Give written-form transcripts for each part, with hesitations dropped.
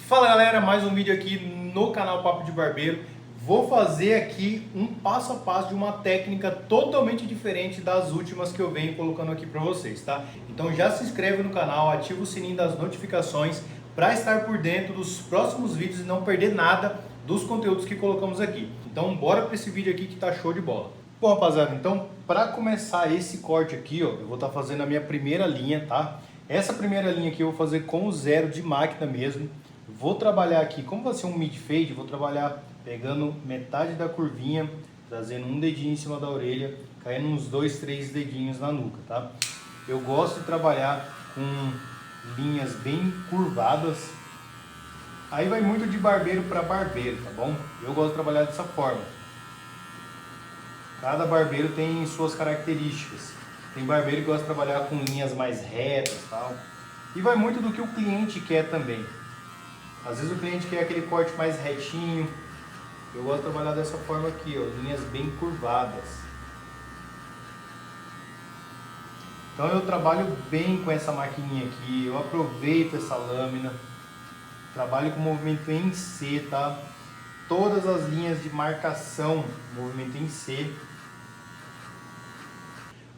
Fala galera, mais um vídeo aqui no canal Papo de Barbeiro. Vou fazer aqui um passo a passo de uma técnica totalmente diferente das últimas que eu venho colocando aqui para vocês, tá? Então já se inscreve no canal, ativa o sininho das notificações para estar por dentro dos próximos vídeos e não perder nada dos conteúdos que colocamos aqui. Então bora para esse vídeo aqui que tá show de bola. Bom rapaziada, então para começar esse corte aqui, ó, eu vou estar fazendo a minha primeira linha, tá? Essa primeira linha aqui eu vou fazer com o zero de máquina mesmo. Vou trabalhar aqui, como vai ser um mid fade, vou trabalhar pegando metade da curvinha, trazendo um dedinho em cima da orelha, caindo uns 2, 3 dedinhos na nuca, tá? Eu gosto de trabalhar com linhas bem curvadas. Aí vai muito de barbeiro para barbeiro, tá bom? Eu gosto de trabalhar dessa forma. Cada barbeiro tem suas características. Tem barbeiro que gosta de trabalhar com linhas mais retas, tal. E vai muito do que o cliente quer também. Às vezes o cliente quer aquele corte mais retinho. Eu gosto de trabalhar dessa forma aqui, ó, linhas bem curvadas. Então eu trabalho bem com essa maquininha aqui, eu aproveito essa lâmina. Trabalho com movimento em C, tá? Todas as linhas de marcação, movimento em C.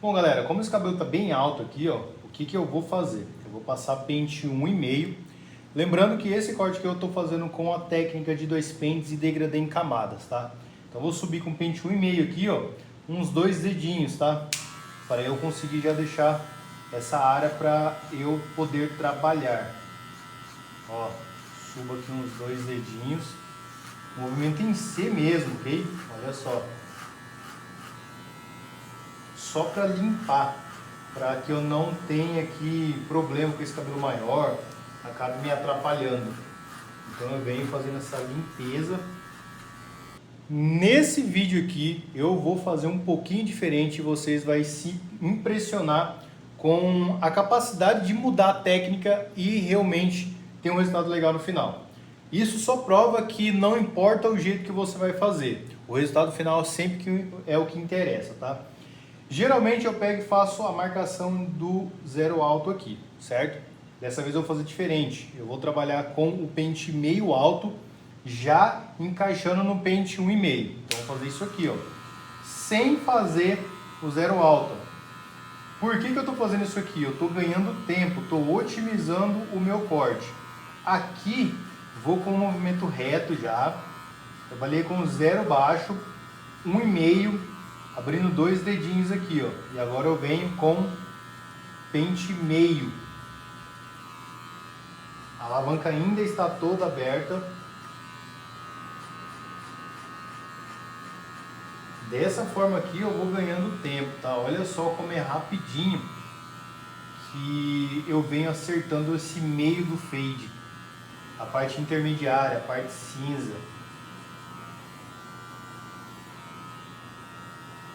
Bom galera, como esse cabelo tá bem alto aqui, ó, o que eu vou fazer? Eu vou passar pente 1,5. Lembrando que esse corte que eu estou fazendo com a técnica de 2 pentes e degradê em camadas, tá? Então eu vou subir com pente 1,5 aqui, ó, uns 2 dedinhos, tá? Para eu conseguir já deixar essa área para eu poder trabalhar. Ó, subo aqui uns 2 dedinhos. Movimento em C mesmo, ok? Olha só. Só para limpar, para que eu não tenha aqui problema com esse cabelo maior, acaba me atrapalhando. Então eu venho fazendo essa limpeza. Nesse vídeo aqui eu vou fazer um pouquinho diferente e vocês vão se impressionar com a capacidade de mudar a técnica e realmente ter um resultado legal no final. Isso só prova que não importa o jeito que você vai fazer, o resultado final sempre que é o que interessa, tá? Geralmente eu pego e faço a marcação do zero alto aqui, certo? Dessa vez eu vou fazer diferente. Eu vou trabalhar com o pente meio alto, já encaixando no pente 1,5. Então eu vou fazer isso aqui, ó, sem fazer o zero alto. Por que eu estou fazendo isso aqui? Eu estou ganhando tempo, estou otimizando o meu corte. Aqui vou com o movimento reto já. Trabalhei com zero baixo, 1,5, abrindo 2 dedinhos aqui, ó. E agora eu venho com pente meio. A alavanca ainda está toda aberta. Dessa forma aqui eu vou ganhando tempo, tá? Olha só como é rapidinho que eu venho acertando esse meio do fade. A parte intermediária, a parte cinza.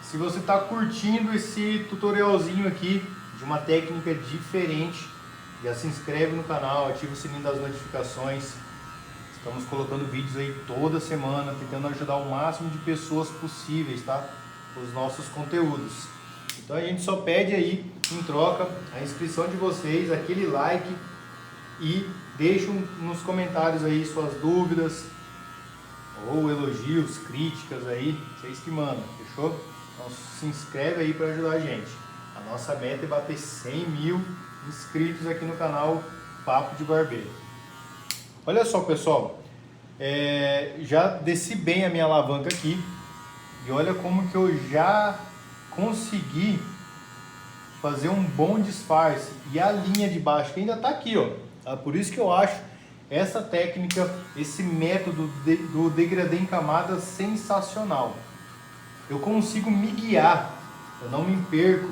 Se você está curtindo esse tutorialzinho aqui de uma técnica diferente, já se inscreve no canal, ativa o sininho das notificações. Estamos colocando vídeos aí toda semana, tentando ajudar o máximo de pessoas possíveis, tá? Os nossos conteúdos. Então a gente só pede aí, em troca, a inscrição de vocês, aquele like e deixam nos comentários aí suas dúvidas ou elogios, críticas aí, vocês que mandam, fechou? Então se inscreve aí para ajudar a gente. A nossa meta é bater 100 mil inscritos aqui no canal Papo de Barbeiro. Olha só pessoal, já desci bem a minha alavanca aqui e olha como que eu já consegui fazer um bom disfarce e a linha de baixo que ainda está aqui, ó. Tá? Por isso que eu acho essa técnica, esse método do degradê em camadas sensacional. Eu consigo me guiar, eu não me perco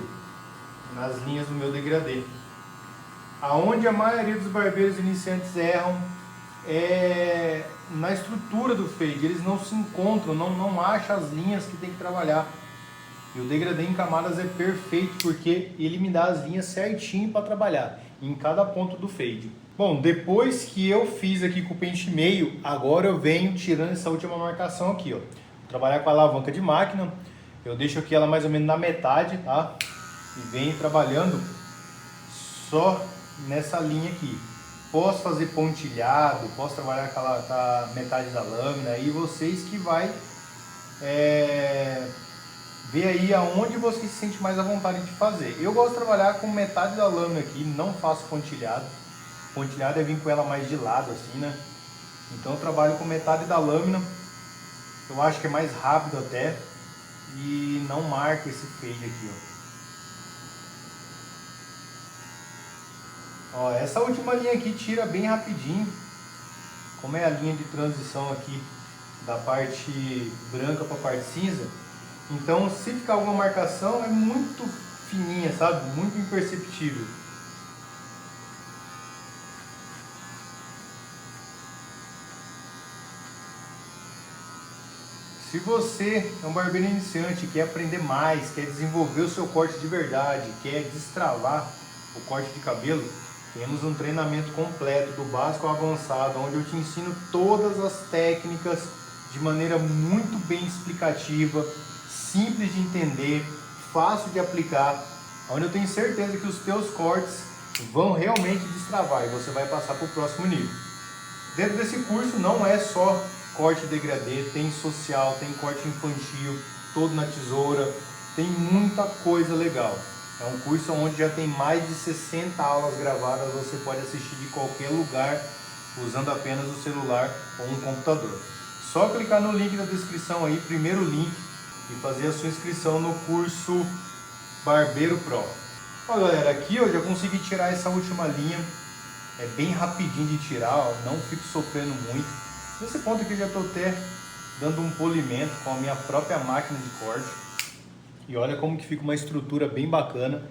nas linhas do meu degradê. Aonde a maioria dos barbeiros iniciantes erram é na estrutura do fade. Eles não se encontram, não acham as linhas que tem que trabalhar. E o degradê em camadas é perfeito porque ele me dá as linhas certinho para trabalhar em cada ponto do fade. Bom, depois que eu fiz aqui com o pente meio, agora eu venho tirando essa última marcação aqui, ó. Vou trabalhar com a alavanca de máquina. Eu deixo aqui ela mais ou menos na metade, tá? E venho trabalhando só nessa linha aqui. posso fazer pontilhado, posso trabalhar com a metade da lâmina, e vocês que vai ver aí aonde você se sente mais à vontade de fazer. Eu gosto de trabalhar com metade da lâmina aqui, não faço pontilhado. Pontilhado é vir com ela mais de lado assim, né? Então eu trabalho com metade da lâmina, eu acho que é mais rápido até, e não marca esse fade aqui, ó. Ó, essa última linha aqui tira bem rapidinho, como é a linha de transição aqui da parte branca para a parte cinza. Então, se ficar alguma marcação, é muito fininha, sabe? Muito imperceptível. Se você é um barbeiro iniciante, quer aprender mais, quer desenvolver o seu corte de verdade, quer destravar o corte de cabelo, temos um treinamento completo do básico ao avançado, onde eu te ensino todas as técnicas de maneira muito bem explicativa, simples de entender, fácil de aplicar, onde eu tenho certeza que os teus cortes vão realmente destravar e você vai passar para o próximo nível. Dentro desse curso não é só corte degradê, tem social, tem corte infantil, todo na tesoura, tem muita coisa legal. É um curso onde já tem mais de 60 aulas gravadas, você pode assistir de qualquer lugar usando apenas o celular ou um computador. Só clicar no link da descrição aí, primeiro link, e fazer a sua inscrição no curso Barbeiro Pro. Ó galera, aqui eu já consegui tirar essa última linha, é bem rapidinho de tirar, ó, não fico sofrendo muito. Nesse ponto aqui eu já estou até dando um polimento com a minha própria máquina de corte. E olha como que fica uma estrutura bem bacana.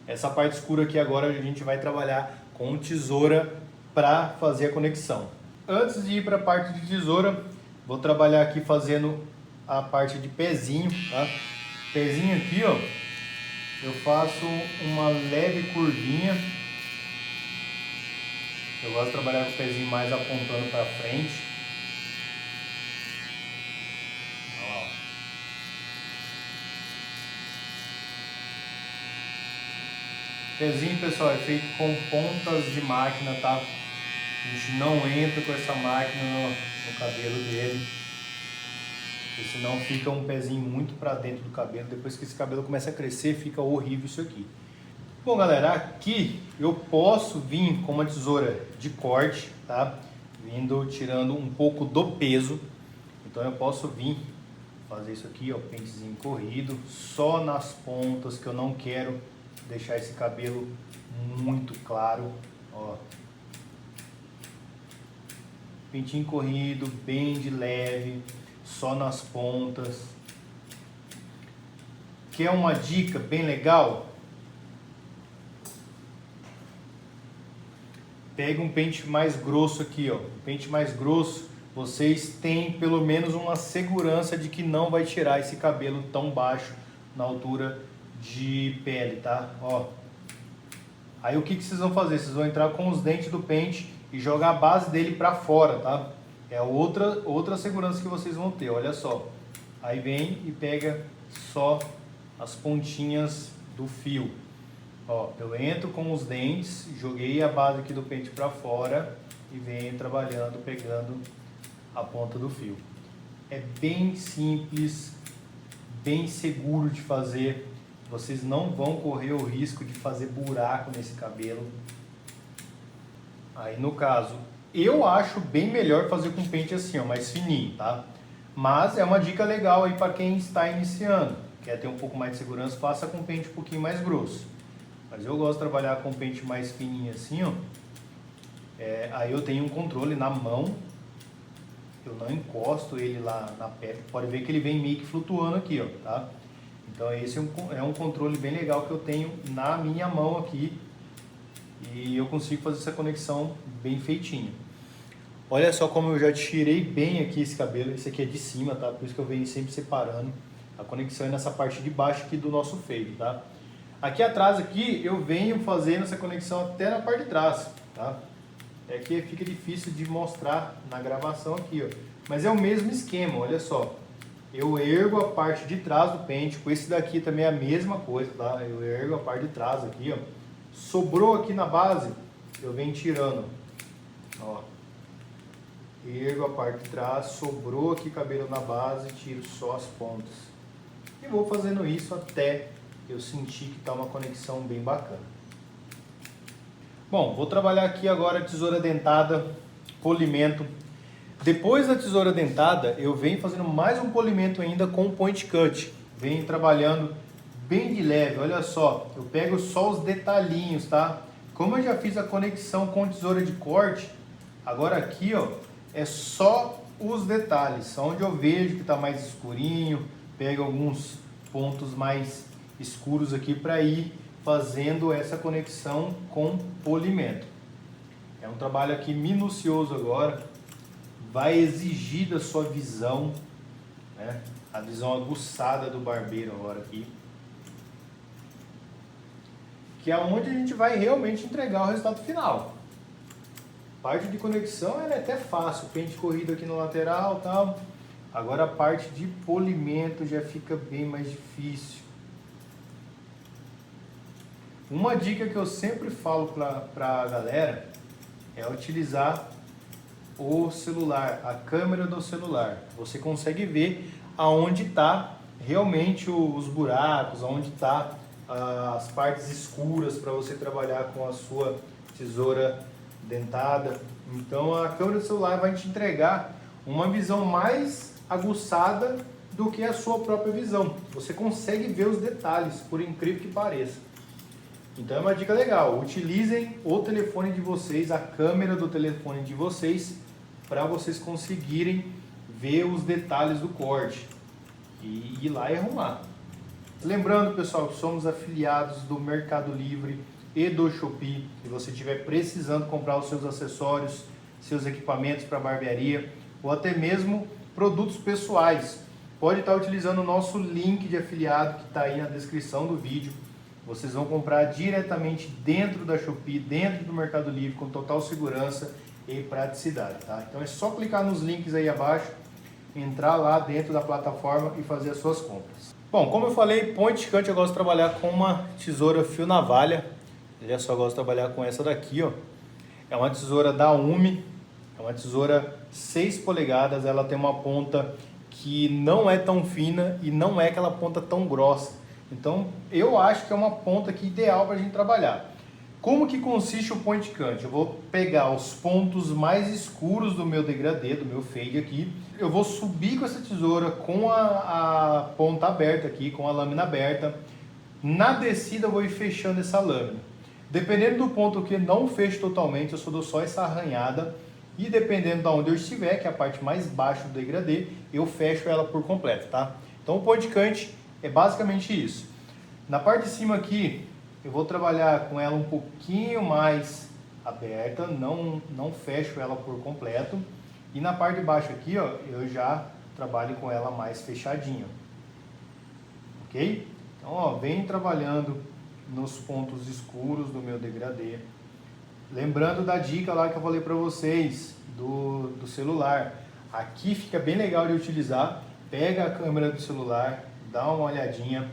Essa parte escura aqui agora a gente vai trabalhar com tesoura para fazer a conexão. Antes de ir para a parte de tesoura, vou trabalhar aqui fazendo a parte de pezinho, tá? Pezinho aqui, ó, eu faço uma leve curvinha. Eu gosto de trabalhar com o pezinho mais apontando para frente. Olha lá, ó. Pezinho, pessoal, é feito com pontas de máquina, tá? A gente não entra com essa máquina no cabelo dele, porque senão fica um pezinho muito para dentro do cabelo. Depois que esse cabelo começa a crescer, fica horrível isso aqui. Bom galera, aqui eu posso vir com uma tesoura de corte, tá? Vindo tirando um pouco do peso. Então eu posso vir fazer isso aqui, ó, pentezinho corrido, só nas pontas, que eu não quero deixar esse cabelo muito claro, ó. Pentinho corrido, bem de leve, só nas pontas. Quer uma dica bem legal? Pega um pente mais grosso aqui, ó. Um pente mais grosso, vocês têm pelo menos uma segurança de que não vai tirar esse cabelo tão baixo na altura de pele, tá? Ó. Aí o que vocês vão fazer? Vocês vão entrar com os dentes do pente e jogar a base dele para fora, tá? É outra segurança que vocês vão ter, olha só. Aí vem e pega só as pontinhas do fio. Ó, eu entro com os dentes, joguei a base aqui do pente para fora e venho trabalhando, pegando a ponta do fio. É bem simples, bem seguro de fazer. Vocês não vão correr o risco de fazer buraco nesse cabelo. Aí no caso, eu acho bem melhor fazer com pente assim, ó, mais fininho, tá? Mas é uma dica legal aí para quem está iniciando. Quer ter um pouco mais de segurança, faça com pente um pouquinho mais grosso. Mas eu gosto de trabalhar com pente mais fininho assim, ó. Aí eu tenho um controle na mão. Eu não encosto ele lá na pele. Pode ver que ele vem meio que flutuando aqui, ó, tá? Então esse é um controle bem legal que eu tenho na minha mão aqui. E eu consigo fazer essa conexão bem feitinha. Olha só como eu já tirei bem aqui esse cabelo. Esse aqui é de cima, tá? Por isso que eu venho sempre separando. A conexão é nessa parte de baixo aqui do nosso fade, tá? Aqui atrás aqui eu venho fazendo essa conexão até na parte de trás, tá? É que fica difícil de mostrar na gravação aqui, ó. Mas é o mesmo esquema, olha só. Eu ergo a parte de trás do pente, com esse daqui também é a mesma coisa, tá? Eu ergo a parte de trás aqui, ó. Sobrou aqui na base, eu venho tirando Ó, ergo a parte de trás, sobrou aqui cabelo na base, tiro só as pontas. E vou fazendo isso até eu sentir que está uma conexão bem bacana. Bom, vou trabalhar aqui agora a tesoura dentada, polimento. Depois da tesoura dentada, eu venho fazendo mais um polimento ainda com o point cut. Venho trabalhando bem de leve, olha só, eu pego só os detalhinhos, tá? Como eu já fiz a conexão com tesoura de corte, agora aqui, ó, é só os detalhes, onde eu vejo que está mais escurinho, pego alguns pontos mais escuros aqui para ir fazendo essa conexão com polimento. É um trabalho aqui minucioso agora, vai exigir da sua visão, né? A visão aguçada do barbeiro agora aqui, que é onde a gente vai realmente entregar o resultado final. Parte de conexão ela é até fácil, pente corrido aqui no lateral, tal. Agora a parte de polimento já fica bem mais difícil. Uma dica que eu sempre falo para a galera é utilizar o celular, a câmera do celular. Você consegue ver aonde está realmente os buracos, aonde está as partes escuras para você trabalhar com a sua tesoura dentada. Então a câmera do celular vai te entregar uma visão mais aguçada do que a sua própria visão. Você consegue ver os detalhes, por incrível que pareça. Então é uma dica legal, utilizem o telefone de vocês, a câmera do telefone de vocês, para vocês conseguirem ver os detalhes do corte e ir lá e arrumar. Lembrando, pessoal, que somos afiliados do Mercado Livre e do Shopee. Se você estiver precisando comprar os seus acessórios, seus equipamentos para barbearia ou até mesmo produtos pessoais, pode estar utilizando o nosso link de afiliado que está aí na descrição do vídeo. Vocês vão comprar diretamente dentro da Shopee, dentro do Mercado Livre, com total segurança e praticidade, tá? Então é só clicar nos links aí abaixo, entrar lá dentro da plataforma e fazer as suas compras. Bom, como eu falei, point cut eu gosto de trabalhar com uma tesoura fio navalha. Eu só gosto de trabalhar com essa daqui, ó. É uma tesoura da Umi, é uma tesoura 6 polegadas, ela tem uma ponta que não é tão fina e não é aquela ponta tão grossa. Então eu acho que é uma ponta aqui ideal para a gente trabalhar. Como que consiste o point cut? Eu vou pegar os pontos mais escuros do meu degradê, do meu fade aqui. Eu vou subir com essa tesoura com a ponta aberta aqui, com a lâmina aberta. Na descida eu vou ir fechando essa lâmina. Dependendo do ponto que não fecho totalmente, eu só dou só essa arranhada. E dependendo de onde eu estiver, que é a parte mais baixa do degradê, eu fecho ela por completo, tá? Então o point cut é basicamente isso. Na parte de cima aqui, eu vou trabalhar com ela um pouquinho mais aberta, não fecho ela por completo. E na parte de baixo aqui, ó, eu já trabalho com ela mais fechadinha. Ok? Então, ó, venho trabalhando nos pontos escuros do meu degradê. Lembrando da dica lá que eu falei para vocês, do celular. Aqui fica bem legal de utilizar. Pega a câmera do celular, dá uma olhadinha.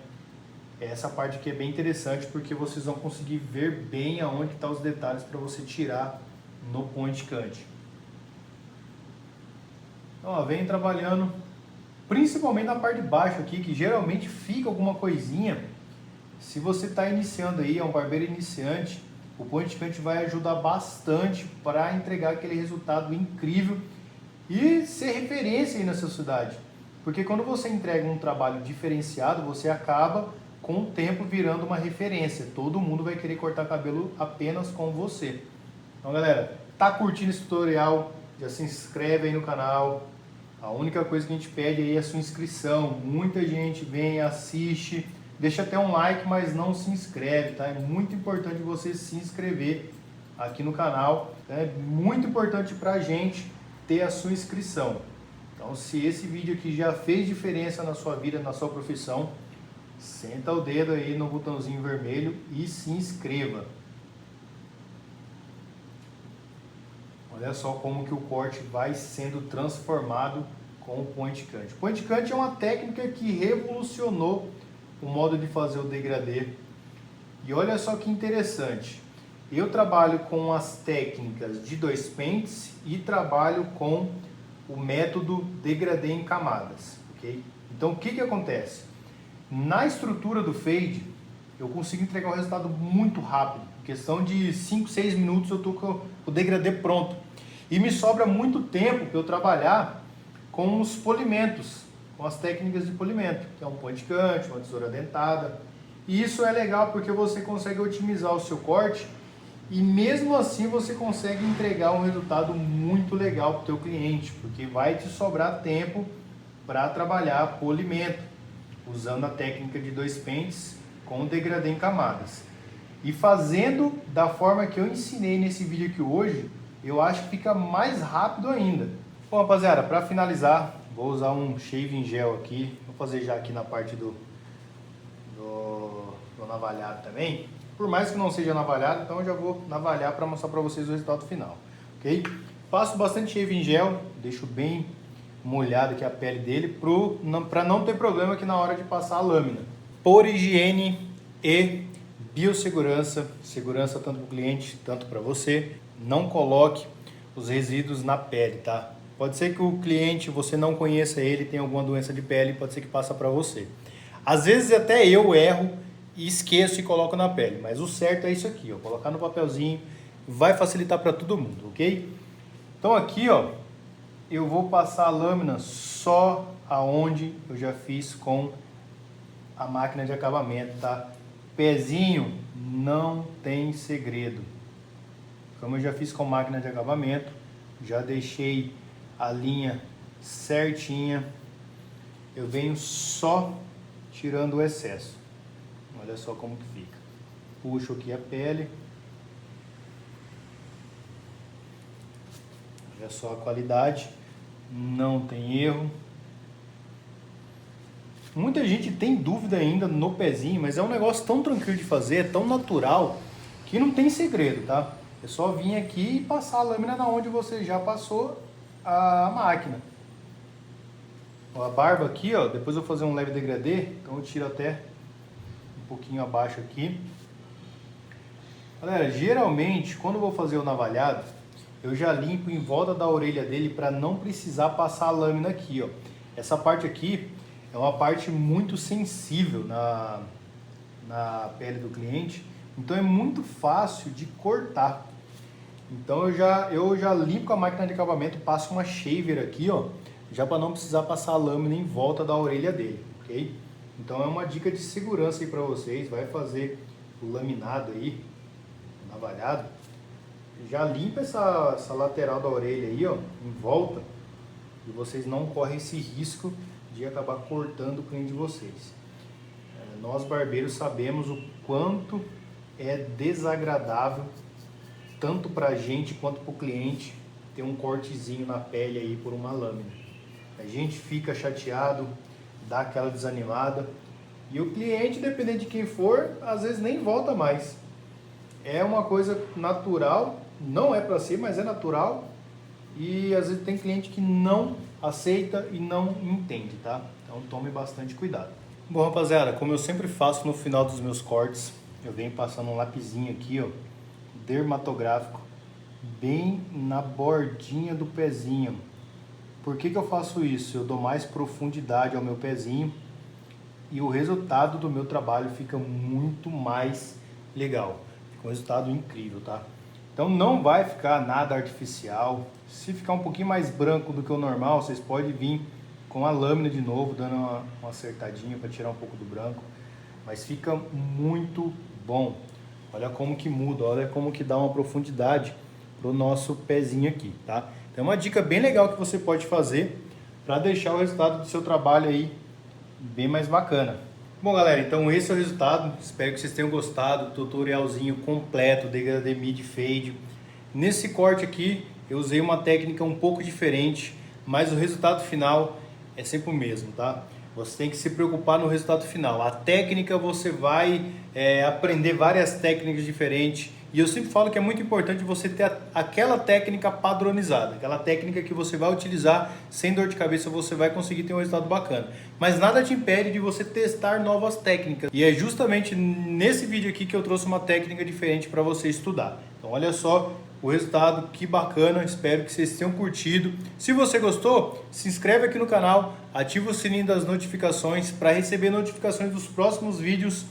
Essa parte aqui é bem interessante porque vocês vão conseguir ver bem aonde estão os detalhes para você tirar no point cut. Então, ó, vem trabalhando principalmente na parte de baixo aqui, que geralmente fica alguma coisinha. Se você está iniciando aí, é um barbeiro iniciante, o point cut vai ajudar bastante para entregar aquele resultado incrível e ser referência aí na sua cidade. Porque quando você entrega um trabalho diferenciado, você acaba com o tempo virando uma referência. Todo mundo vai querer cortar cabelo apenas com você. Então, galera, tá curtindo esse tutorial? Já se inscreve aí no canal. A única coisa que a gente pede aí é a sua inscrição. Muita gente vem, assiste, deixa até um like, mas não se inscreve, tá? É muito importante você se inscrever aqui no canal. É muito importante pra gente ter a sua inscrição. Então, se esse vídeo aqui já fez diferença na sua vida, na sua profissão, senta o dedo aí no botãozinho vermelho e se inscreva. Olha só como que o corte vai sendo transformado com o point cut. O point cut é uma técnica que revolucionou o modo de fazer o degradê. E olha só que interessante. Eu trabalho com as técnicas de 2 pentes e trabalho com o método degradê em camadas, ok? Então o que acontece? Na estrutura do fade, eu consigo entregar um resultado muito rápido. Em questão de 5, 6 minutos eu estou com o degradê pronto. E me sobra muito tempo para eu trabalhar com os polimentos, com as técnicas de polimento, que é um point cut, uma tesoura dentada. E isso é legal porque você consegue otimizar o seu corte e mesmo assim você consegue entregar um resultado muito legal para o teu cliente, porque vai te sobrar tempo para trabalhar polimento, usando a técnica de 2 pentes com degradê em camadas. E fazendo da forma que eu ensinei nesse vídeo aqui hoje, eu acho que fica mais rápido ainda. Bom, rapaziada, para finalizar, vou usar um shaving gel aqui. Vou fazer já aqui na parte do navalhado também. Por mais que não seja navalhado, então eu já vou navalhar para mostrar para vocês o resultado final, ok? Passo bastante shaving gel, deixo bem molhado aqui a pele dele para não ter problema aqui na hora de passar a lâmina. Por higiene e biossegurança, segurança tanto para o cliente, tanto para você, não coloque os resíduos na pele, tá? Pode ser que o cliente, você não conheça ele, tenha alguma doença de pele, pode ser que passa para você. Às vezes até eu erro e esqueço e coloco na pele, mas o certo é isso aqui, ó, colocar no papelzinho, vai facilitar para todo mundo, ok? Então aqui, ó, eu vou passar a lâmina só aonde eu já fiz com a máquina de acabamento, tá? Pezinho não tem segredo. Como eu já fiz com máquina de acabamento, já deixei a linha certinha, eu venho só tirando o excesso. Olha só como que fica. Puxo aqui a pele. Olha só a qualidade, não tem erro. Muita gente tem dúvida ainda no pezinho, mas é um negócio tão tranquilo de fazer, é tão natural, que não tem segredo, tá? É só vir aqui e passar a lâmina na onde você já passou a máquina. Ó, a barba aqui, ó, depois eu vou fazer um leve degradê, então eu tiro até um pouquinho abaixo aqui. Galera, geralmente, quando eu vou fazer o navalhado, eu já limpo em volta da orelha dele para não precisar passar a lâmina aqui, ó. Essa parte aqui é uma parte muito sensível na pele do cliente, então é muito fácil de cortar. Então eu já limpo com a máquina de acabamento, passo uma shaver aqui, ó, já para não precisar passar a lâmina em volta da orelha dele, ok? Então é uma dica de segurança aí para vocês, vai fazer o laminado aí, o navalhado, já limpa essa lateral da orelha aí, ó, em volta, e vocês não correm esse risco de acabar cortando o cliente de vocês. Nós barbeiros sabemos o quanto é desagradável, tanto para a gente quanto para o cliente, ter um cortezinho na pele aí por uma lâmina. A gente fica chateado, dá aquela desanimada, e o cliente, dependendo de quem for, às vezes nem volta mais. É uma coisa natural, não é para ser, mas é natural, e às vezes tem cliente que não aceita e não entende, tá? Então tome bastante cuidado. Bom, rapaziada, como eu sempre faço no final dos meus cortes, eu venho passando um lapisinho aqui, ó, dermatográfico, bem na bordinha do pezinho. Por que eu faço isso? Eu dou mais profundidade ao meu pezinho e o resultado do meu trabalho fica muito mais legal. Fica um resultado incrível, tá? Então não vai ficar nada artificial. Se ficar um pouquinho mais branco do que o normal, vocês podem vir com a lâmina de novo, dando uma acertadinha para tirar um pouco do branco. Mas fica muito bom. Olha como que muda, olha como que dá uma profundidade pro nosso pezinho aqui, tá? Então é uma dica bem legal que você pode fazer para deixar o resultado do seu trabalho aí bem mais bacana. Bom, galera, então esse é o resultado. Espero que vocês tenham gostado do tutorialzinho completo, degradê mid fade. Nesse corte aqui, eu usei uma técnica um pouco diferente, mas o resultado final é sempre o mesmo, tá? Você tem que se preocupar no resultado final. A técnica, você vai aprender várias técnicas diferentes E eu sempre falo que é muito importante você ter aquela técnica padronizada, aquela técnica que você vai utilizar sem dor de cabeça, você vai conseguir ter um resultado bacana. Mas nada te impede de você testar novas técnicas. E é justamente nesse vídeo aqui que eu trouxe uma técnica diferente para você estudar. Então olha só o resultado, que bacana, espero que vocês tenham curtido. Se você gostou, se inscreve aqui no canal, ativa o sininho das notificações para receber notificações dos próximos vídeos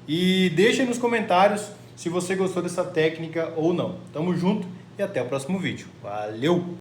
e deixa aí nos comentários se você gostou dessa técnica ou não. Tamo junto e até o próximo vídeo. Valeu!